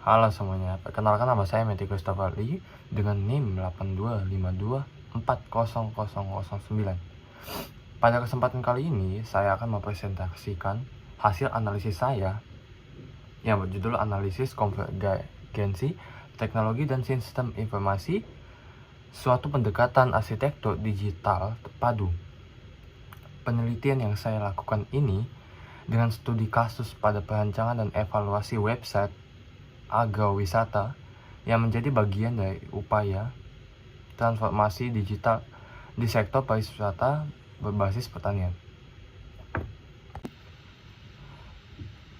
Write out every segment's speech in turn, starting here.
Halo semuanya, perkenalkan nama saya Meti Christopher Lee dengan NIM 8252400009. Pada kesempatan kali ini, saya akan mempresentasikan hasil analisis saya yang berjudul Analisis Konvergensi Teknologi dan Sistem Informasi, suatu pendekatan arsitektur digital terpadu. Penelitian yang saya lakukan ini dengan studi kasus pada perancangan dan evaluasi website agrowisata yang menjadi bagian dari upaya transformasi digital di sektor pariwisata berbasis pertanian.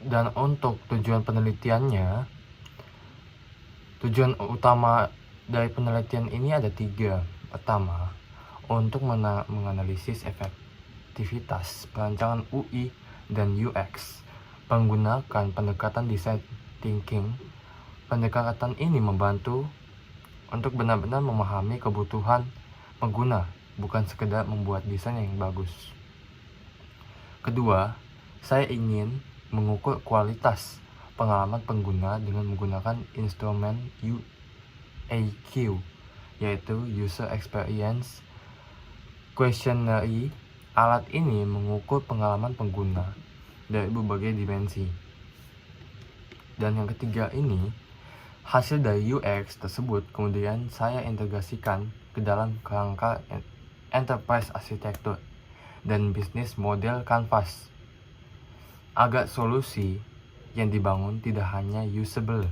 Dan untuk tujuan penelitiannya, tujuan utama dari penelitian ini ada 3. Pertama, untuk menganalisis efektivitas perancangan UI dan UX menggunakan pendekatan design thinking. Pendekatan ini membantu untuk benar-benar memahami kebutuhan pengguna, bukan sekedar membuat desain yang bagus. Kedua, saya ingin mengukur kualitas pengalaman pengguna dengan menggunakan instrumen UAQ, yaitu User Experience Questionnaire. Alat ini mengukur pengalaman pengguna dari berbagai dimensi. Dan yang ketiga ini, hasil dari UX tersebut kemudian saya integrasikan ke dalam kerangka enterprise arsitektur dan bisnis model Canvas, agar solusi yang dibangun tidak hanya usable,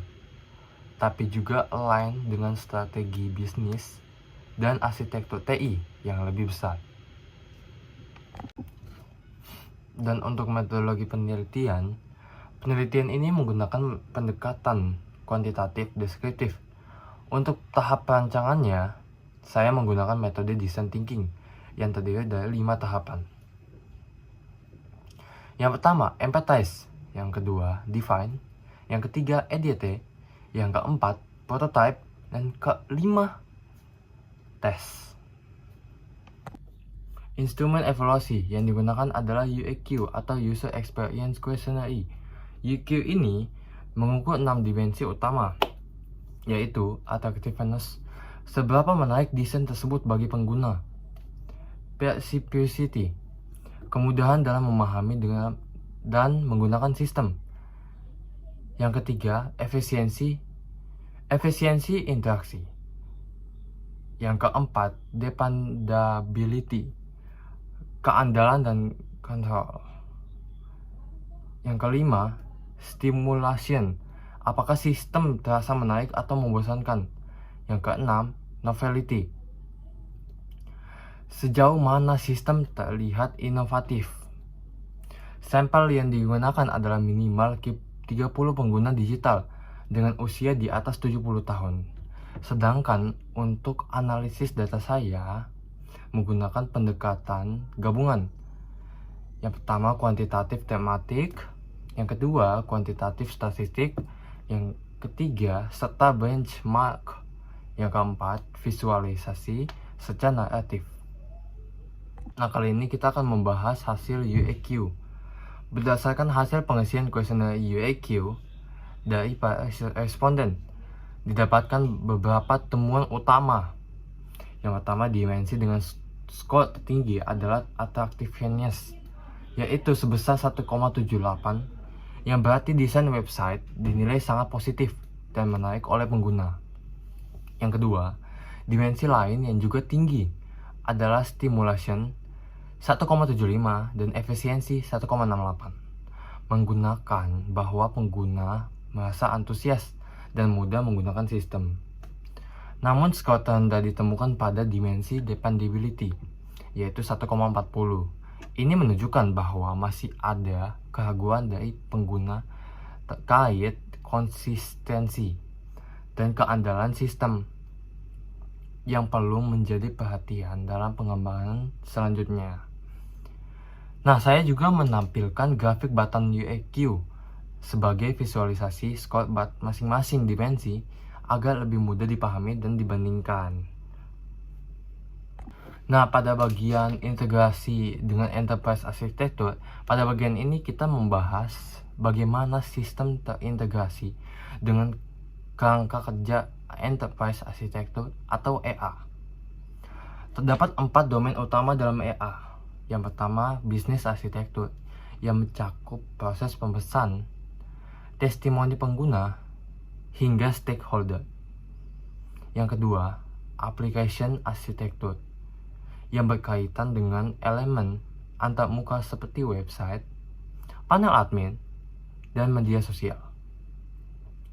tapi juga align dengan strategi bisnis dan arsitektur TI yang lebih besar. Dan untuk metodologi penelitian ini menggunakan pendekatan kuantitatif deskriptif. Untuk tahap perancangannya, saya menggunakan metode design thinking yang terdiri dari 5 tahapan. Yang pertama, empathize. Yang kedua, define. Yang ketiga, edit. Yang keempat, prototype. Dan kelima, test. Instrumen evaluasi yang digunakan adalah UAQ atau User Experience Questionnaire. UAQ ini mengukur 6 dimensi utama, yaitu attractiveness, seberapa menarik desain tersebut bagi pengguna; perceptivity, kemudahan dalam memahami dan menggunakan sistem; yang ketiga, efisiensi interaksi; yang keempat, dependability, keandalan dan kontrol; yang kelima, stimulation, apakah sistem terasa menarik atau membosankan; yang keenam, novelty, sejauh mana sistem terlihat inovatif. Sampel yang digunakan adalah minimal 30 pengguna digital dengan usia di atas 70 tahun. Sedangkan untuk analisis data saya menggunakan pendekatan gabungan. Yang pertama, kuantitatif tematik; yang kedua, kuantitatif statistik; yang ketiga, serta benchmark; yang keempat, visualisasi secara naratif. Nah, kali ini kita akan membahas hasil UAQ. Berdasarkan hasil pengisian kuesioner UAQ dari para responden, didapatkan beberapa temuan utama. Yang pertama, dimensi dengan skor tertinggi adalah attractiveness, yaitu sebesar 1,78, yang berarti desain website dinilai sangat positif dan menarik oleh pengguna. Yang kedua, dimensi lain yang juga tinggi adalah stimulation 1,75 dan efisiensi 1,68, menggunakan bahwa pengguna merasa antusias dan mudah menggunakan sistem. Namun skor terendah ditemukan pada dimensi dependability, yaitu 1,40. Ini menunjukkan bahwa masih ada keraguan dari pengguna terkait konsistensi dan keandalan sistem yang perlu menjadi perhatian dalam pengembangan selanjutnya. Nah, saya juga menampilkan grafik button UAQ sebagai visualisasi skor masing-masing dimensi agar lebih mudah dipahami dan dibandingkan. Nah, pada bagian integrasi dengan enterprise arsitektur, pada bagian ini kita membahas bagaimana sistem terintegrasi dengan Kerangka Kerja Enterprise Architecture atau EA. Terdapat 4 domain utama dalam EA. Yang pertama, Business Architecture, yang mencakup proses pemesan, testimoni pengguna, hingga stakeholder. Yang kedua, Application Architecture, yang berkaitan dengan elemen antarmuka seperti website, panel admin, dan media sosial.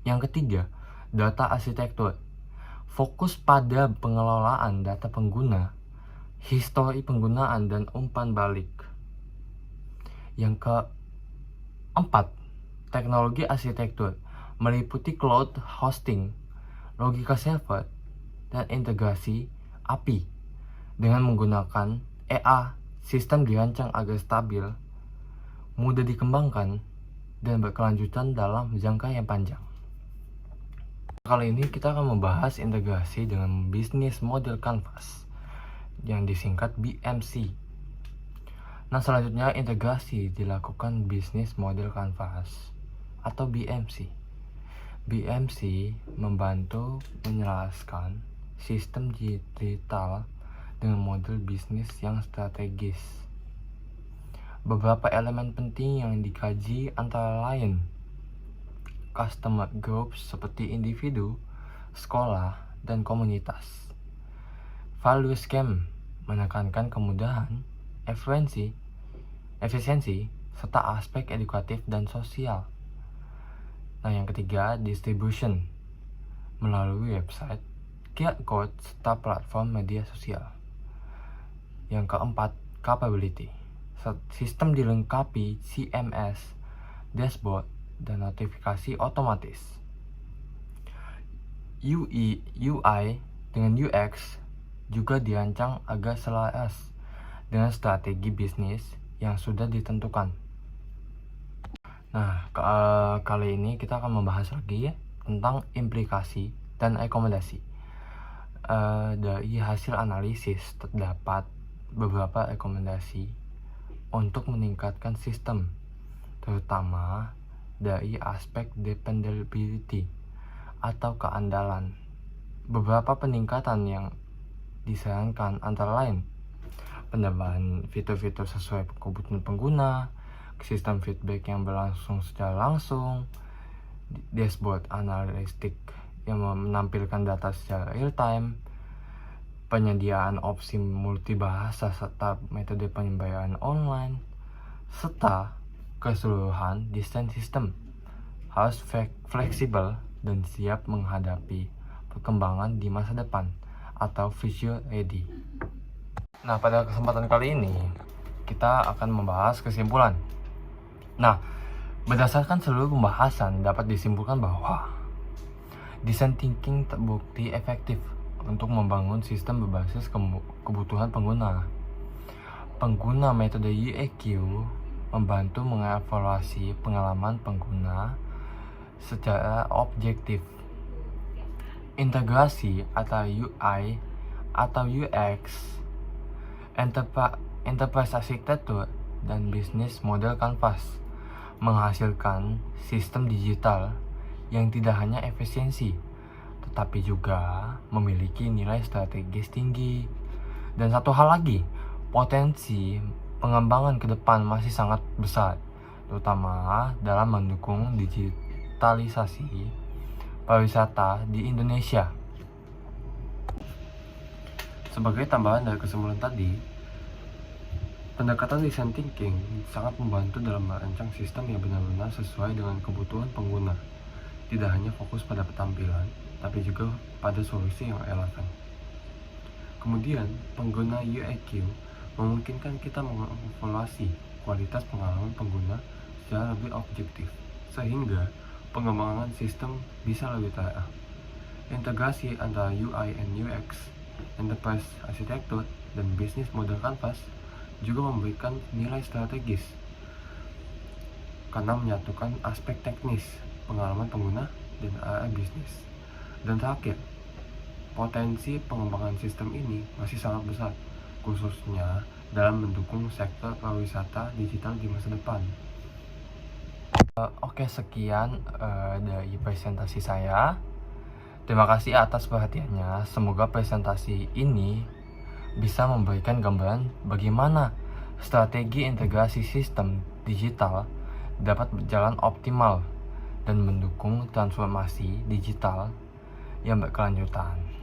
Yang ketiga, Data Architecture, fokus pada pengelolaan data pengguna, histori penggunaan, dan umpan balik. Yang keempat, Teknologi Arsitektur, meliputi cloud hosting, logika server, dan integrasi API. Dengan menggunakan EA, sistem dirancang agar stabil, mudah dikembangkan, dan berkelanjutan dalam jangka yang panjang. Kali ini kita akan membahas integrasi dengan Business Model Canvas, yang disingkat BMC. Nah, selanjutnya integrasi dilakukan Business Model Canvas atau BMC. BMC membantu menjelaskan sistem digital dengan model bisnis yang strategis. Beberapa elemen penting yang dikaji antara lain customer groups seperti individu, sekolah, dan komunitas. Value scheme menekankan kemudahan, efisiensi, serta aspek edukatif dan sosial. Nah, yang ketiga, distribution melalui website, QR code, serta platform media sosial. Yang keempat, capability. Sistem dilengkapi CMS, dashboard, dan notifikasi otomatis. UI dengan UX juga dirancang agar selaras dengan strategi bisnis yang sudah ditentukan. Nah, kali ini kita akan membahas lagi tentang implikasi dan rekomendasi. Dari hasil analisis terdapat beberapa rekomendasi untuk meningkatkan sistem, terutama dari aspek dependability atau keandalan. Beberapa peningkatan yang disarankan antara lain penambahan fitur-fitur sesuai kebutuhan pengguna, sistem feedback yang berlangsung secara langsung, dashboard analistik yang menampilkan data secara real time, penyediaan opsi multibahasa serta metode pembayaran online, serta keseluruhan desain sistem harus fleksibel dan siap menghadapi perkembangan di masa depan atau future ready. Nah, pada kesempatan kali ini kita akan membahas kesimpulan. Nah, berdasarkan seluruh pembahasan dapat disimpulkan bahwa design thinking terbukti efektif untuk membangun sistem berbasis kebutuhan pengguna. Pengguna metode UEQ membantu mengevaluasi pengalaman pengguna secara objektif. Integrasi atau UI atau UX, Enterprise Architecture, dan Business Model Canvas menghasilkan sistem digital yang tidak hanya efisiensi, tetapi juga memiliki nilai strategis tinggi. Dan satu hal lagi, potensi pengembangan ke depan masih sangat besar, terutama dalam mendukung digitalisasi pariwisata di Indonesia. Sebagai tambahan dari kesimpulan tadi, pendekatan design thinking sangat membantu dalam merancang sistem yang benar-benar sesuai dengan kebutuhan pengguna, tidak hanya fokus pada ketampilan, tapi juga pada solusi yang relevan. Kemudian, pengguna UIQ memungkinkan kita mengevaluasi kualitas pengalaman pengguna secara lebih objektif, sehingga pengembangan sistem bisa lebih terarah. Integrasi antara UI and UX, Enterprise Architecture, dan Business Model Canvas juga memberikan nilai strategis karena menyatukan aspek teknis, pengalaman pengguna, dan area bisnis. Dan terakhir, potensi pengembangan sistem ini masih sangat besar, khususnya dalam mendukung sektor pariwisata digital di masa depan. Oke, sekian dari presentasi saya. Terima kasih atas perhatiannya. Semoga presentasi ini bisa memberikan gambaran bagaimana strategi integrasi sistem digital dapat berjalan optimal dan mendukung transformasi digital yang berkelanjutan.